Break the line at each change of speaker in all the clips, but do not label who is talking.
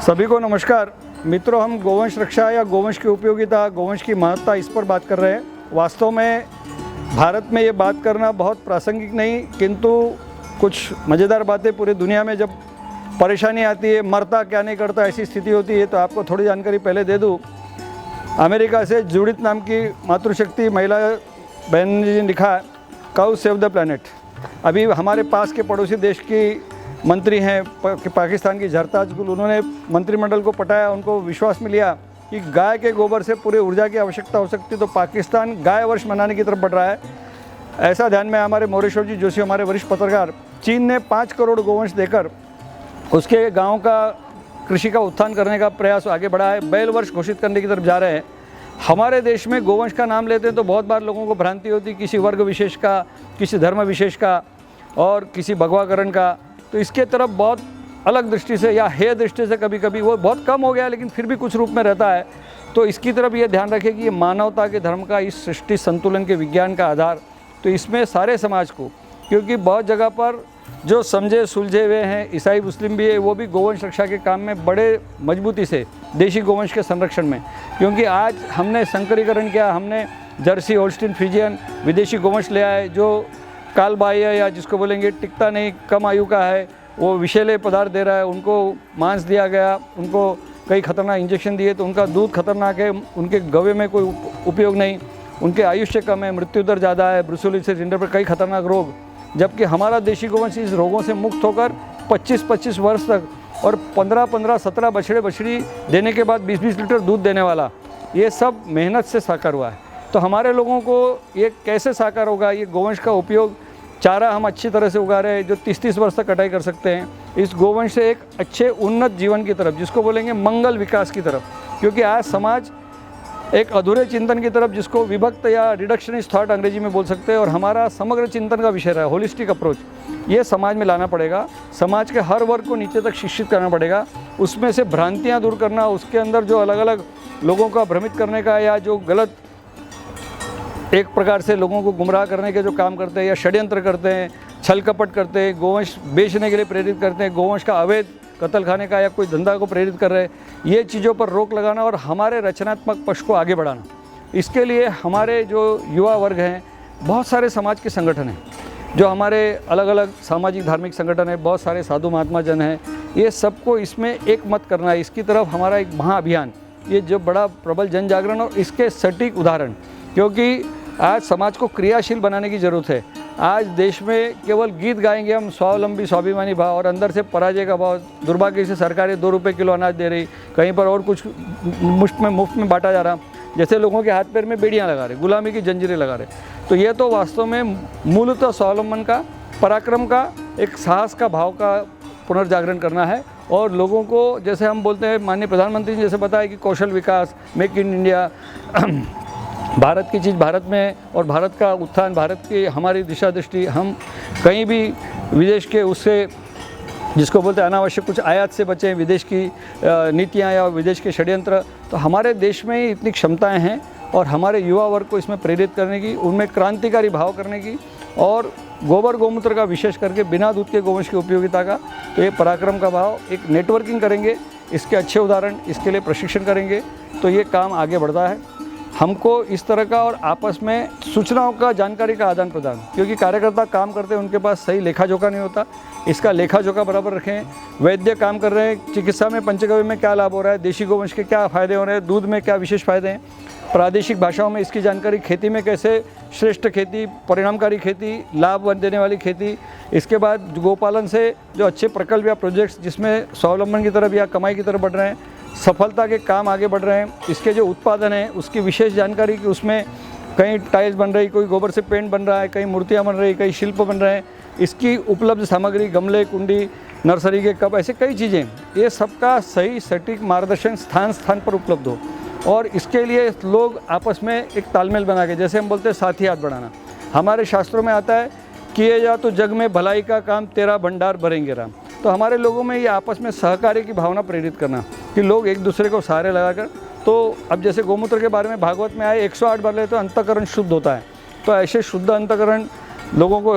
सभी को नमस्कार मित्रों। हम गोवंश रक्षा या गोवंश की उपयोगिता, गोवंश की महत्ता, इस पर बात कर रहे हैं। वास्तव में भारत में ये बात करना बहुत प्रासंगिक नहीं, किंतु कुछ मज़ेदार बातें पूरी दुनिया में जब परेशानी आती है, मरता क्या नहीं करता ऐसी स्थिति होती है, तो आपको थोड़ी जानकारी पहले दे दूँ। अमेरिका से जुडिथ नाम की मातृशक्ति महिला बहन जी ने लिखा, काउ सेव द प्लैनेट। अभी हमारे पास के पड़ोसी देश की मंत्री हैं पाकिस्तान की झरताज गुल, उन्होंने मंत्रिमंडल को पटाया, उनको विश्वास में लिया कि गाय के गोबर से पूरे ऊर्जा की आवश्यकता हो सकती है। तो पाकिस्तान गाय वर्ष मनाने की तरफ बढ़ रहा है। ऐसा ध्यान में हमारे मोरेश्वर जी जोशी, हमारे वरिष्ठ पत्रकार, चीन ने 5 करोड़ गोवंश देकर उसके गाँव का कृषि का उत्थान करने का प्रयास आगे बढ़ा है। बैल वर्ष घोषित करने की तरफ जा रहे हैं। हमारे देश में गोवंश का नाम लेते हैं तो बहुत बार लोगों को भ्रांति होती, किसी वर्ग विशेष का, किसी धर्म विशेष का और किसी भगवाकरण का। तो इसके तरफ बहुत अलग दृष्टि से या हेय दृष्टि से कभी कभी वो बहुत कम हो गया, लेकिन फिर भी कुछ रूप में रहता है। तो इसकी तरफ ये ध्यान रखें कि ये मानवता के धर्म का, इस सृष्टि संतुलन के विज्ञान का आधार, तो इसमें सारे समाज को, क्योंकि बहुत जगह पर जो समझे सुलझे हुए हैं, ईसाई मुस्लिम भी है, वो भी गोवंश रक्षा के काम में बड़े मजबूती से देशी गोवंश के संरक्षण में, क्योंकि आज हमने संकरीकरण किया, हमने जर्सी, होल्स्टीन, फ्रीजियन विदेशी गोवंश ले आए जो कालबाह्य या जिसको बोलेंगे टिकता नहीं, कम आयु का है, वो विषैले पदार्थ दे रहा है, उनको मांस दिया गया, उनको कई खतरनाक इंजेक्शन दिए तो उनका दूध खतरनाक है, उनके गवे में कोई उपयोग नहीं, उनके आयुष्य कम है, मृत्यु दर ज़्यादा है, ब्रुसेलोसिस इंटर पर कई खतरनाक रोग। जबकि हमारा देशी गोवंश इस रोगों से मुक्त होकर 25-25 वर्ष तक और 15-15, 17 बछड़े बछड़ी देने के बाद 20-20 लीटर दूध देने वाला, ये सब मेहनत से साकार हुआ है। तो हमारे लोगों को ये कैसे साकार होगा? ये गोवंश का उपयोग, चारा हम अच्छी तरह से उगा रहे हैं जो 30-30 वर्ष तक कटाई कर सकते हैं। इस गोवंश से एक अच्छे उन्नत जीवन की तरफ, जिसको बोलेंगे मंगल विकास की तरफ, क्योंकि आज समाज एक अधूरे चिंतन की तरफ, जिसको विभक्त या रिडक्शनिस्ट थॉट अंग्रेजी में बोल सकते हैं, और हमारा समग्र चिंतन का विषय रहा है, होलिस्टिक अप्रोच, ये समाज में लाना पड़ेगा। समाज के हर वर्ग को नीचे तक शिक्षित करना पड़ेगा, उसमें से भ्रांतियाँ दूर करना, उसके अंदर जो अलग अलग लोगों को भ्रमित करने का या जो गलत एक प्रकार से लोगों को गुमराह करने के जो काम करते हैं या षड्यंत्र करते हैं, छल कपट करते हैं, गोवंश बेचने के लिए प्रेरित करते हैं, गोवंश का अवैध कत्ल खाने का या कोई धंधा को प्रेरित कर रहे हैं, ये चीज़ों पर रोक लगाना और हमारे रचनात्मक पक्ष को आगे बढ़ाना। इसके लिए हमारे जो युवा वर्ग हैं, बहुत सारे समाज के संगठन हैं, जो हमारे अलग अलग सामाजिक धार्मिक संगठन हैं, बहुत सारे साधु महात्मा जन हैं, ये सबको इसमें एक मत करना है। इसकी तरफ हमारा एक महाअभियान, ये जो बड़ा प्रबल जन जागरण और इसके सटीक उदाहरण, क्योंकि आज समाज को क्रियाशील बनाने की ज़रूरत है। आज देश में केवल गीत गाएंगे हम, स्वावलंबी स्वाभिमानी भाव, और अंदर से पराजय का भाव। दुर्भाग्य से सरकारें 2 रुपये किलो अनाज दे रही, कहीं पर और कुछ मुफ्त में बांटा जा रहा, जैसे लोगों के हाथ पैर में बेड़ियां लगा रहे, गुलामी की जंजीरें लगा रहे। तो ये तो वास्तव में मूलतः स्वावलंबन का, पराक्रम का, एक साहस का भाव का पुनर्जागरण करना है। और लोगों को, जैसे हम बोलते हैं, माननीय प्रधानमंत्री ने जैसे बताया कि कौशल विकास, मेक इन इंडिया, भारत की चीज़ भारत में, और भारत का उत्थान, भारत की हमारी दिशा दृष्टि, हम कहीं भी विदेश के उससे, जिसको बोलते हैं अनावश्यक कुछ आयात से बचें, विदेश की नीतियाँ या विदेश के षड्यंत्र। तो हमारे देश में ही इतनी क्षमताएं हैं और हमारे युवा वर्ग को इसमें प्रेरित करने की, उनमें क्रांतिकारी भाव करने की, और गोबर गोमूत्र का विशेष करके बिना दूध के गोवंश की उपयोगिता का, तो ये पराक्रम का भाव, एक नेटवर्किंग करेंगे, इसके अच्छे उदाहरण, इसके लिए प्रशिक्षण करेंगे, तो ये काम आगे बढ़ता है। हमको इस तरह का, और आपस में सूचनाओं का, जानकारी का आदान प्रदान, क्योंकि कार्यकर्ता काम करते हैं, उनके पास सही लेखा जोखा नहीं होता, इसका लेखा जोखा बराबर रखें। वैद्य काम कर रहे हैं, चिकित्सा में, पंचगव्य में क्या लाभ हो रहा है, देशी गोवंश के क्या फ़ायदे हो रहे हैं, दूध में क्या विशेष फ़ायदे हैं, प्रादेशिक भाषाओं में इसकी जानकारी, खेती में कैसे श्रेष्ठ खेती, परिणामकारी खेती, लाभ देने वाली खेती, इसके बाद गोपालन से जो अच्छे प्रकल्प या प्रोजेक्ट्स जिसमें स्वावलंबन की तरफ या कमाई की तरफ बढ़ रहे हैं, सफलता के काम आगे बढ़ रहे हैं, इसके जो उत्पादन हैं उसकी विशेष जानकारी कि उसमें कहीं टाइल्स बन रही, कोई गोबर से पेंट बन रहा है, कहीं मूर्तियाँ बन रही, कहीं शिल्प बन रहे हैं, इसकी उपलब्ध सामग्री, गमले, कुंडी, नर्सरी के कप, ऐसे कई चीज़ें, ये सबका सही सटीक मार्गदर्शन स्थान पर उपलब्ध हो। और इसके लिए लोग आपस में एक तालमेल बना के, जैसे हम बोलते हैं साथी हाथ बढ़ाना, हमारे शास्त्रों में आता है, किए जा तो जग में भलाई का काम, तेरा भंडार भरेंगे राम। तो हमारे लोगों में ये आपस में सहकार्य की भावना प्रेरित करना, कि लोग एक दूसरे को सहारे लगाकर, तो अब जैसे गोमूत्र के बारे में भागवत में आए, 108 बार ले तो अंतःकरण शुद्ध होता है, तो ऐसे शुद्ध अंतःकरण लोगों को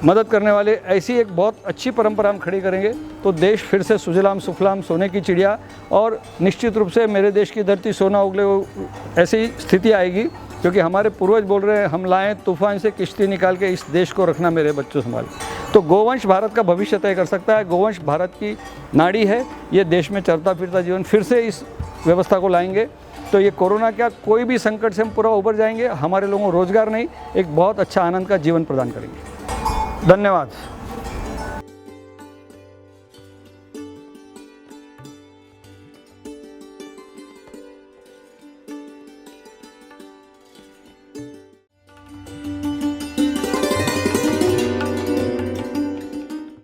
मदद करने वाले ऐसी एक बहुत अच्छी परंपरा हम खड़ी करेंगे तो देश फिर से सुजलाम सुफलाम सोने की चिड़िया, और निश्चित रूप से मेरे देश की धरती सोना उगले ऐसी स्थिति आएगी, क्योंकि हमारे पूर्वज बोल रहे हैं हम लाएं तूफान से किश्ती निकाल के इस देश को रखना मेरे बच्चों संभाल। तो गोवंश भारत का भविष्य तय कर सकता है। गोवंश भारत की नाड़ी है। ये देश में चलता फिरता जीवन फिर से इस व्यवस्था को लाएंगे। तो ये कोरोना क्या, कोई भी संकट से हम पूरा उबर जाएंगे। हमारे लोगों को रोजगार नहीं, एक बहुत अच्छा आनंद का जीवन प्रदान करेंगे। धन्यवाद।